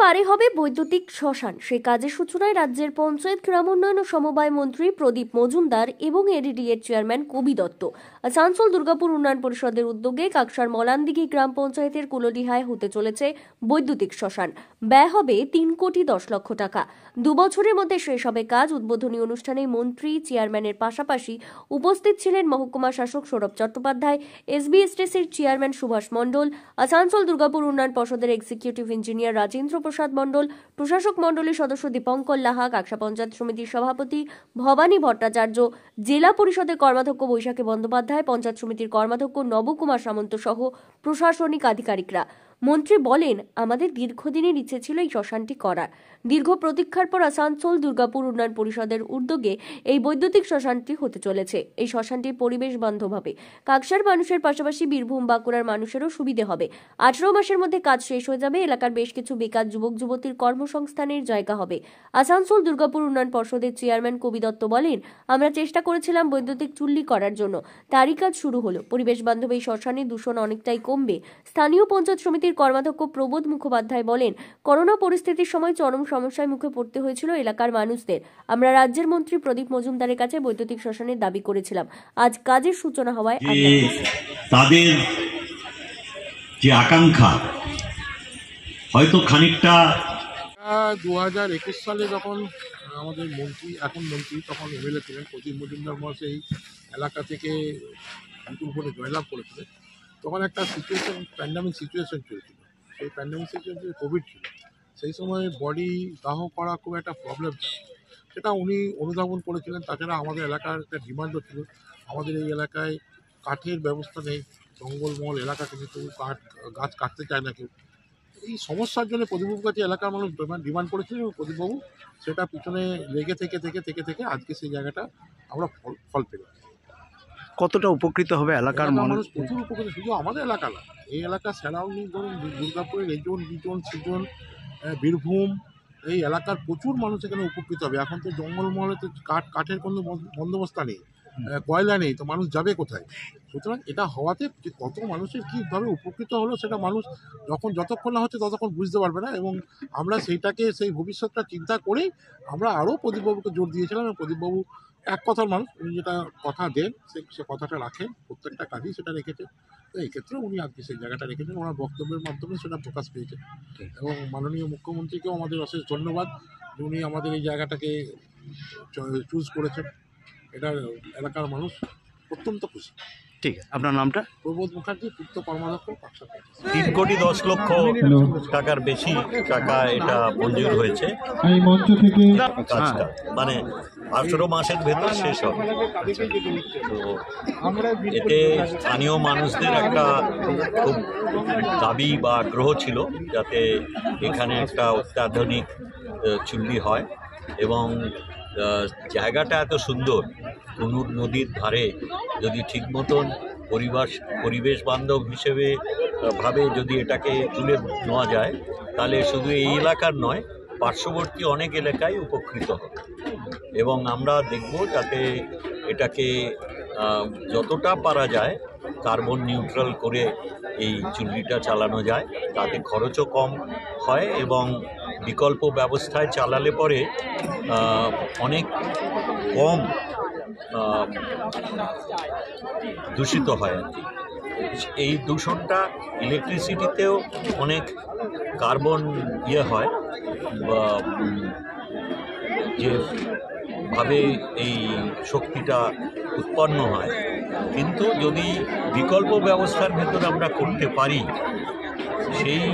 পারে হবে বৈদ্যুতিক শ্মশান। সেই কাজের সূচনায় রাজ্যের পঞ্চায়েত, গ্রামোন্নয়ন ও সমবায় মন্ত্রী প্রদীপ মজুমদার এবং এডিডিএর চেয়ারম্যান কবি দত্ত। আসানসোল দুর্গাপুর উন্নয়ন পরিষদের উদ্যোগে কাকসার মলানদিঘি গ্রাম পঞ্চায়েতের কুলডিহায় হতে চলেছে বৈদ্যুতিক শ্মশান। ব্যয় হবে 3,10,00,000 টাকা। 2 বছরের মধ্যে শেষ হবে কাজ। উদ্বোধনী অনুষ্ঠানে মন্ত্রী, চেয়ারম্যানের পাশাপাশি উপস্থিত ছিলেন মহকুমা শাসক সৌরভ চট্টোপাধ্যায়, এসবিএসটিসির চেয়ারম্যান সুভাষ মণ্ডল, আসানসোল দুর্গাপুর উন্নয়ন পর্ষদের এক্সিকিউটিভ ইঞ্জিনিয়ার রাজেন্দ্র প্রসাদ মণ্ডল, প্রশাসক মণ্ডলীর সদস্য দীপঙ্কর লাহা, কাকসা পঞ্চায়েত সমিতির সভাপতি ভবানী ভট্টাচার্য, জেলা পরিষদের কর্মাধ্যক্ষ বৈশাখী বন্দ্যোপাধ্যায়, পঞ্চায়েত সমিতির কর্মাধ্যক্ষ নবকুমার সামন্ত সহ প্রশাসনিক আধিকারিকরা। মন্ত্রী বলেন, আমাদের দীর্ঘদিনের ইচ্ছে ছিল এই শ্মশানটি করার। দীর্ঘ প্রতীক্ষার পর আসানসোল দুর্গাপুর উন্নয়ন পরিষদের উদ্যোগে এই বৈদ্যুতিক শ্মশানটি হতে চলেছে। এই শ্মশানটি পরিবেশ বান্ধব হবে। কাকসার মানুষের পাশাপাশি বীরভূম, বাঁকুড়ার মানুষেরও সুবিধে হবে। 18 মাসের মধ্যে কাজ শেষ হয়ে যাবে। এলাকার বেশ কিছু বেকার যুবক যুবতীর কর্মসংস্থানের জায়গা হবে। আসানসোল দুর্গাপুর উন্নয়ন পর্ষদের চেয়ারম্যান কবি দত্ত বলেন, আমরা চেষ্টা করেছিলাম বৈদ্যুতিক চুল্লি করার জন্য, তারই কাজ শুরু হলো। পরিবেশ বান্ধব এই শ্মশানে দূষণ অনেকটাই কমবে। স্থানীয় পঞ্চায়েত সমিতির কর্মাধ্যক্ষ প্রবোধ মুখোপাধ্যায় বলেন, করোনা পরিস্থিতির সময় চরম সমস্যায় মুখে পড়তে হয়েছিল এলাকার মানুষদের। আমরা রাজ্যের মন্ত্রী প্রদীপ মজুমদারের কাছে বৈদ্যুতিক শ্মশানের দাবি করেছিলাম। আজ কাজের সূচনা হওয়ায় তাদের যে আকাঙ্ক্ষা হয়তো খানিকটা 2021 সালে যখন আমাদের মন্ত্রী, এখন মন্ত্রী, তখন এমএলএ ছিলেন প্রদীপ মজুমদার মহাশয়, এই এলাকা থেকে নতুন করে জয়লাভ করেছিলেন। তখন একটা সিচুয়েশন, প্যান্ডামিক সিচুয়েশন চলছিল। সেই প্যান্ডামিক সিচুয়েশন কোভিড ছিল। সেই সময় বডি দাহ করা খুব একটা প্রবলেম ছিল, সেটা উনি অনুধাবন করেছিলেন। তাছাড়া আমাদের এলাকার একটা ডিমান্ডও ছিল, আমাদের এই এলাকায় কাঠের ব্যবস্থা নেই, জঙ্গলমহল এলাকা, কিন্তু গাছ কাটতে চায় না কেউ। এই সমস্যার জন্য প্রদীপবাবুর কাছে এলাকার মানুষ ডিমান্ড করেছিলেন এবং প্রদীপবাবু সেটা পিছনে লেগে থেকে আজকে সেই জায়গাটা আমরা ফল পেলাম। কতটা উপকৃত হবে এলাকার মানুষ? প্রচুর উপকৃত, শুধু আমাদের এলাকা না, এই এলাকার সারাউন্ডিং ধরুন দুর্গাপুরের রেজন, বিজন, সিজন, বীরভূম, এই এলাকার প্রচুর মানুষ এখানে উপকৃত হবে। এখন তো জঙ্গলমহলে তো কাঠের কোনো বন্দোবস্ত নেই, কয়লা নেই, তো মানুষ যাবে কোথায়? সুতরাং এটা হওয়াতে যে কত মানুষের কীভাবে উপকৃত হলো সেটা মানুষ যতক্ষণ না হচ্ছে ততক্ষণ বুঝতে পারবে না। এবং আমরা সেইটাকে, সেই ভবিষ্যৎটা চিন্তা করেই আমরা আরও প্রদীপবাবুকে জোর দিয়েছিলাম। এবং প্রদীপবাবু এক কথার মানুষ, উনি যেটা কথা দেন সে কথাটা রাখেন, প্রত্যেকটা কাজেই সেটা রেখেছেন। তো এই ক্ষেত্রে উনি আজকে সেই জায়গাটা রেখেছেন, ওনার বক্তব্যের মাধ্যমে সেটা প্রকাশ পেয়েছে। এবং মাননীয় মুখ্যমন্ত্রীকেও আমাদের অশেষ ধন্যবাদ, উনি আমাদের এই জায়গাটাকে চুজ করেছেন। এটা এলাকার মানুষ অত্যন্ত খুশি। ঠিক আছে, আপনার নামটা? প্রবোধ মুখার্জি, পূর্ত কর্মাধ্যক্ষ, কাকসা। 3,10,00,000 টাকার বেশি টাকা এটা মঞ্জুর হয়েছে। এই মঞ্চ থেকে কাজটা মানে 18 মাসের ভেতর শেষ হবে। তো এতে স্থানীয় মানুষদের একটা খুব দাবি বা আগ্রহ ছিল যাতে এখানে একটা অত্যাধুনিক চুল্লি হয়। এবং জায়গাটা এত সুন্দর, কুনুর নদীর ধারে, যদি ঠিক মতন পরিবেশ বান্ধব হিসেবে ভাবে যদি এটাকে তুলে নেওয়া যায়, তাহলে শুধু এই এলাকার নয়, পার্শ্ববর্তী অনেক এলাকায় উপকৃত হবে। এবং আমরা দেখব যাতে এটাকে যতটা পারা যায় কার্বন নিউট্রাল করে এই চুল্লিটা চালানো যায়, তাতে খরচও কম হয় এবং বিকল্প ব্যবস্থায় চালালে পরে অনেক কম দূষিত হয় আর কি। এই দূষণটা ইলেকট্রিসিটিতেও অনেক কার্বন হয়, বা যেভাবে এই শক্তিটা উৎপন্ন হয়। কিন্তু যদি বিকল্প ব্যবস্থার ভেতর আমরা করতে পারি, সেই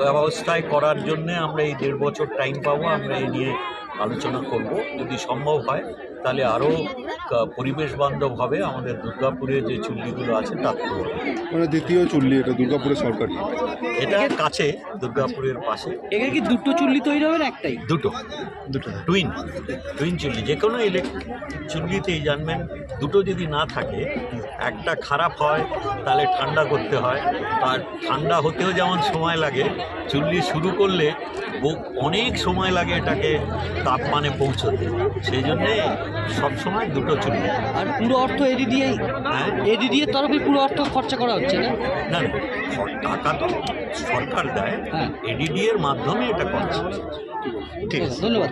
ব্যবস্থায় করার জন্যে আমরা এই 1.5 বছর টাইম পাবো। আমরা এই নিয়ে আলোচনা করব, যদি সম্ভব হয় তাহলে আরও পরিবেশ বান্ধব হবে আমাদের দুর্গাপুরে যে চুল্লিগুলো আছে তার তুলনায়। মানে দ্বিতীয় চুল্লি এটা দুর্গাপুরের সরকারি, এটা কাছে দুর্গাপুরের পাশে। এখানে কি দুটো চুল্লি তৈরি হবে? একটাই? দুটো টুইন চুল্লি। যে কোনো ইলেকট্রিক চুল্লিতেই জানবেন, দুটো যদি না থাকে, একটা খারাপ হয় তাহলে ঠান্ডা করতে হয়, আর ঠান্ডা হতেও যেমন সময় লাগে, চুল্লি শুরু করলে অনেক সময় লাগে এটাকে তাপমানে পৌঁছতে, সেই জন্যে সবসময় দুটো চুল্লি। আর পুরো অর্থ এডিডিআই হ্যাঁ, এডিডিএর তরফে পুরো অর্থ খরচা করা হচ্ছে না? না না, টাকা তো সরকার দেয়, হ্যাঁ। এডিডি এর মাধ্যমে এটা করছে। ঠিক আছে, ধন্যবাদ।